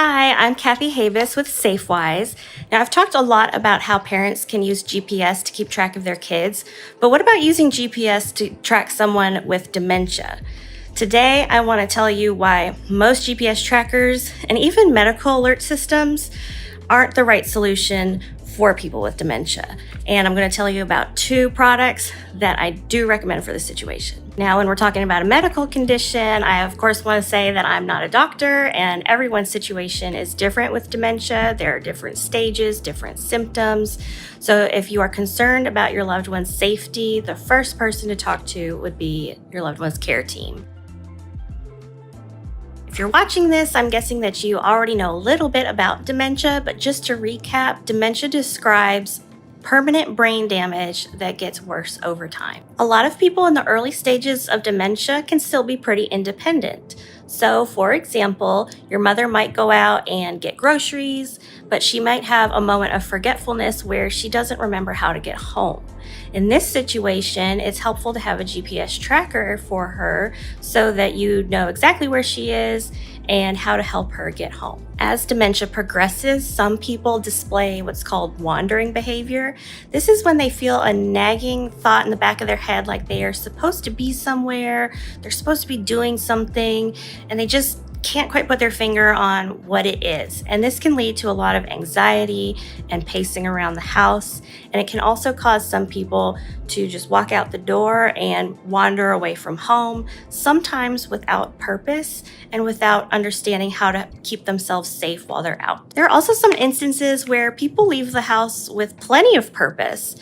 Hi, I'm Cathy with Safewise. Now, I've talked a lot about how parents can use GPS to keep track of their kids, but what about using GPS to track someone with dementia? Today, I want to tell you why most GPS trackers and even medical alert systems aren't the right solution for people with dementia. And I'm going to tell you about two products that I do recommend for this situation. Now, when we're talking about a medical condition, I of course want to say that I'm not a doctor and everyone's situation is different with dementia. There are different stages, different symptoms. So if you are concerned about your loved one's safety, the first person to talk to would be your loved one's care team. If you're watching this, I'm guessing that you already know a little bit about dementia, but just to recap, dementia describes permanent brain damage that gets worse over time. A lot of people in the early stages of dementia can still be pretty independent. So, for example, your mother might go out and get groceries, but she might have a moment of forgetfulness where she doesn't remember how to get home. In this situation, it's helpful to have a GPS tracker for her so that you know exactly where she is and how to help her get home. As dementia progresses, some people display what's called wandering behavior. This is when they feel a nagging thought in the back of their head like they are supposed to be somewhere, they're supposed to be doing something, and they just can't quite put their finger on what it is. And this can lead to a lot of anxiety and pacing around the house. And it can also cause some people to just walk out the door and wander away from home, sometimes without purpose and without understanding how to keep themselves safe while they're out. There are also some instances where people leave the house with plenty of purpose.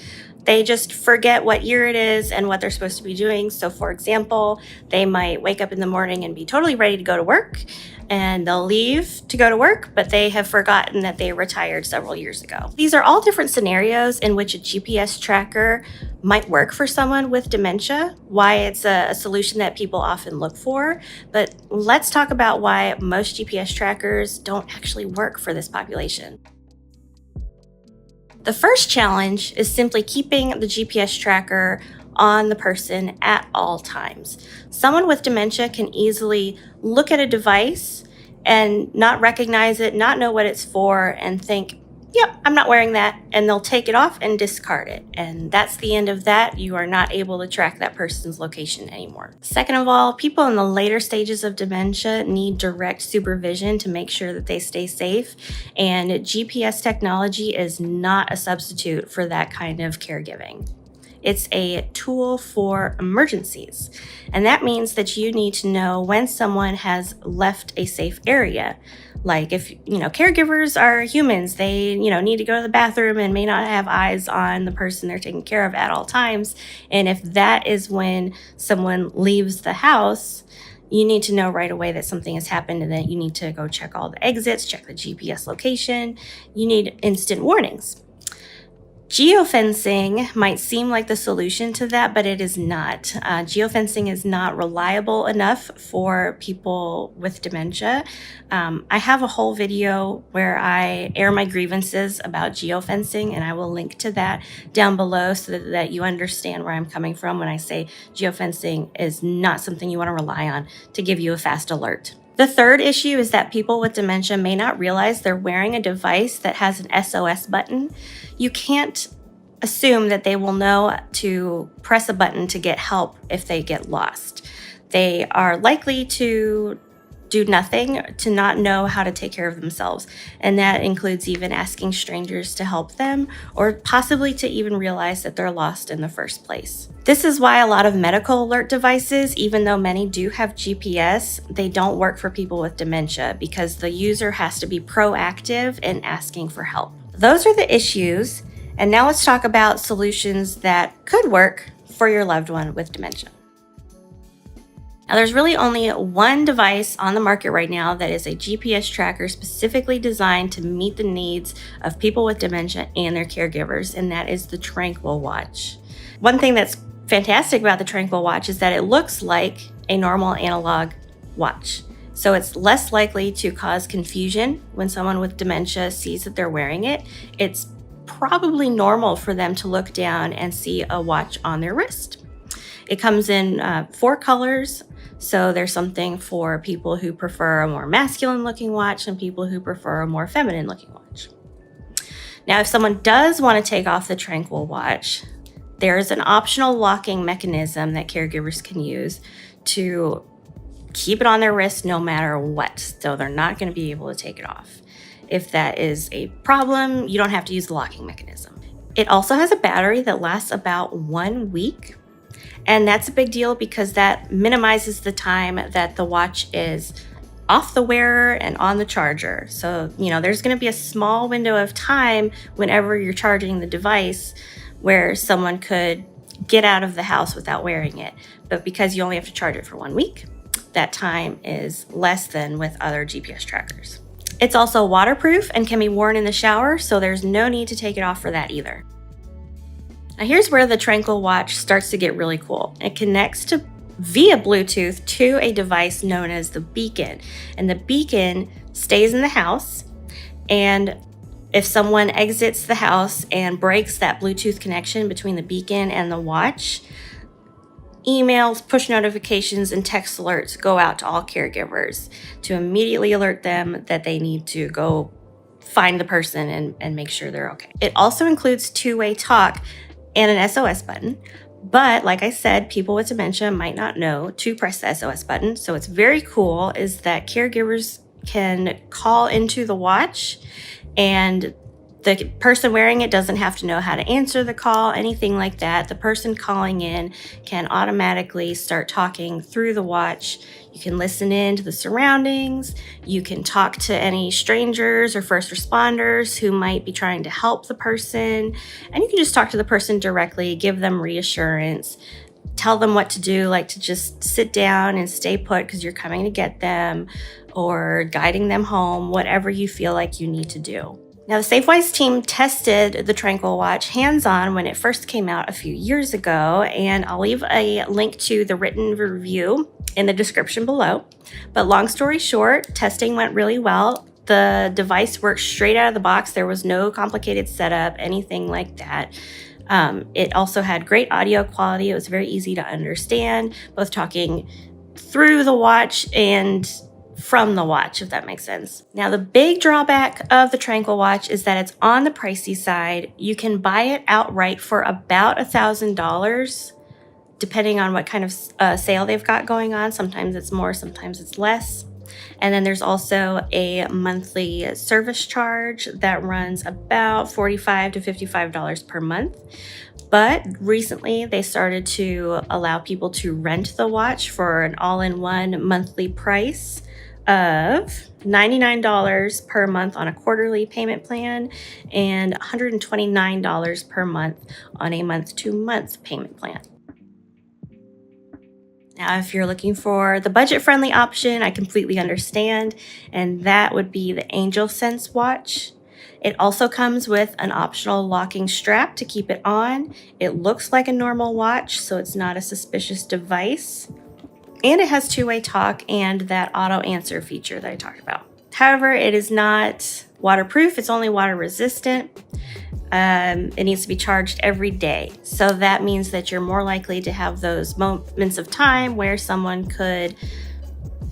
They just forget what year it is and what they're supposed to be doing. So for example, they might wake up in the morning and be totally ready to go to work, and they'll leave to go to work, but they have forgotten that they retired several years ago. These are all different scenarios in which a GPS tracker might work for someone with dementia, why it's a solution that people often look for. But let's talk about why most GPS trackers don't actually work for this population. The first challenge is simply keeping the GPS tracker on the person at all times. Someone with dementia can easily look at a device and not recognize it, not know what it's for, and think, yep, I'm not wearing that, and they'll take it off and discard it. And that's the end of that. You are not able to track that person's location anymore. Second of all, people in the later stages of dementia need direct supervision to make sure that they stay safe, and GPS technology is not a substitute for that kind of caregiving. It's a tool for emergencies, and that means that you need to know when someone has left a safe area. Like if, caregivers are humans, they, need to go to the bathroom and may not have eyes on the person they're taking care of at all times. And if that is when someone leaves the house, you need to know right away that something has happened and that you need to go check all the exits, check the GPS location. You need instant warnings. Geofencing might seem like the solution to that, but it is not. Geofencing is not reliable enough for people with dementia. I have a whole video where I air my grievances about geofencing, and I will link to that down below so that you understand where I'm coming from when I say geofencing is not something you want to rely on to give you a fast alert. The third issue is that people with dementia may not realize they're wearing a device that has an SOS button. You can't assume that they will know to press a button to get help if they get lost. They are likely to do nothing, to not know how to take care of themselves. And that includes even asking strangers to help them, or possibly to even realize that they're lost in the first place. This is why a lot of medical alert devices, even though many do have GPS, they don't work for people with dementia because the user has to be proactive in asking for help. Those are the issues. And now let's talk about solutions that could work for your loved one with dementia. Now, there's really only one device on the market right now that is a GPS tracker specifically designed to meet the needs of people with dementia and their caregivers, and that is the Tranquil Watch. One thing that's fantastic about the Tranquil Watch is that it looks like a normal analog watch. So it's less likely to cause confusion when someone with dementia sees that they're wearing it. It's probably normal for them to look down and see a watch on their wrist. It comes in 4 colors, So there's something for people who prefer a more masculine looking watch and people who prefer a more feminine looking watch. Now, if someone does want to take off the Tranquil Watch, there's an optional locking mechanism that caregivers can use to keep it on their wrist no matter what. So they're not going to be able to take it off. If that is a problem, you don't have to use the locking mechanism. It also has a battery that lasts about 1 week. And that's a big deal because that minimizes the time that the watch is off the wearer and on the charger. So, there's going to be a small window of time whenever you're charging the device where someone could get out of the house without wearing it. But because you only have to charge it for 1 week, that time is less than with other GPS trackers. It's also waterproof and can be worn in the shower, so there's no need to take it off for that either. Now here's where the Tranquil Watch starts to get really cool. It connects via Bluetooth to a device known as the beacon. And the beacon stays in the house, and if someone exits the house and breaks that Bluetooth connection between the beacon and the watch, emails, push notifications, and text alerts go out to all caregivers to immediately alert them that they need to go find the person and make sure they're okay. It also includes two-way talk and an SOS button. But like I said, people with dementia might not know to press the SOS button. So what's very cool is that caregivers can call into the watch, and the person wearing it doesn't have to know how to answer the call, anything like that. The person calling in can automatically start talking through the watch. You can listen in to the surroundings. You can talk to any strangers or first responders who might be trying to help the person. And you can just talk to the person directly, give them reassurance, tell them what to do, like to just sit down and stay put because you're coming to get them, or guiding them home, whatever you feel like you need to do. Now, the Safewise team tested the Tranquil Watch hands-on when it first came out a few years ago, and I'll leave a link to the written review in the description below. But long story short, testing went really well. The device worked straight out of the box. There was no complicated setup, anything like that. It also had great audio quality. It was very easy to understand, both talking through the watch and from the watch, if that makes sense. Now, the big drawback of the Tranquil Watch is that it's on the pricey side. You can buy it outright for about $1,000, depending on what kind of sale they've got going on. Sometimes it's more, sometimes it's less. And then there's also a monthly service charge that runs about $45 to $55 per month. But recently they started to allow people to rent the watch for an all-in-one monthly price of $99 per month on a quarterly payment plan and $129 per month on a month-to-month payment plan. Now, if you're looking for the budget-friendly option, I completely understand, and that would be the Angel Sense watch. It also comes with an optional locking strap to keep it on. It looks like a normal watch, so it's not a suspicious device. And it has two-way talk and that auto answer feature that I talked about. However, it is not waterproof. It's only water resistant. It needs to be charged every day. So that means that you're more likely to have those moments of time where someone could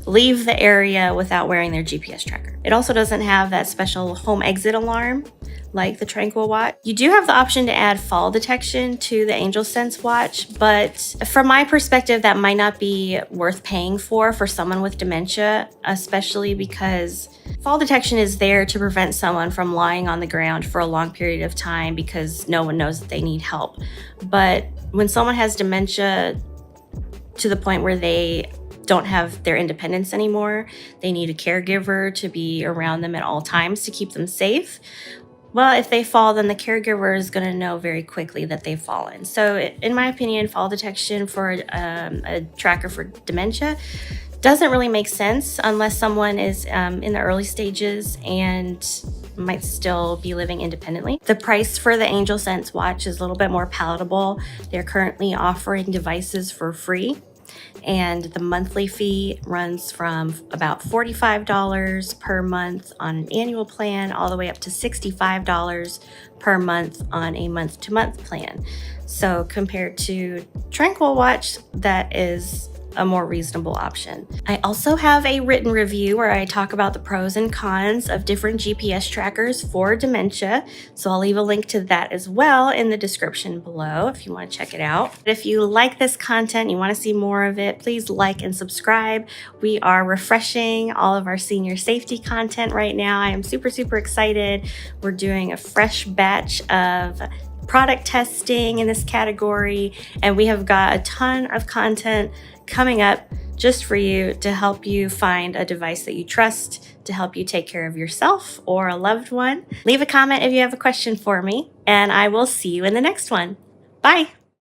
leave the area without wearing their GPS tracker. It also doesn't have that special home exit alarm like the Tranquil Watch. You do have the option to add fall detection to the Angel Sense watch, but from my perspective, that might not be worth paying for someone with dementia, especially because fall detection is there to prevent someone from lying on the ground for a long period of time because no one knows that they need help. But when someone has dementia to the point where they don't have their independence anymore, they need a caregiver to be around them at all times to keep them safe. Well, if they fall, then the caregiver is going to know very quickly that they've fallen. So in my opinion, fall detection for a tracker for dementia doesn't really make sense unless someone is in the early stages and might still be living independently. The price for the Angel Sense watch is a little bit more palatable. They're currently offering devices for free, and the monthly fee runs from about $45 per month on an annual plan all the way up to $65 per month on a month-to-month plan. So compared to Tranquil Watch, that is a more reasonable option. I also have a written review where I talk about the pros and cons of different GPS trackers for dementia. So I'll leave a link to that as well in the description below if you want to check it out. If you like this content, you want to see more of it, please like and subscribe. We are refreshing all of our senior safety content right now. I am super, super excited. We're doing a fresh batch of product testing in this category, and we have got a ton of content coming up just for you to help you find a device that you trust to help you take care of yourself or a loved one. Leave a comment if you have a question for me, and I will see you in the next one. Bye.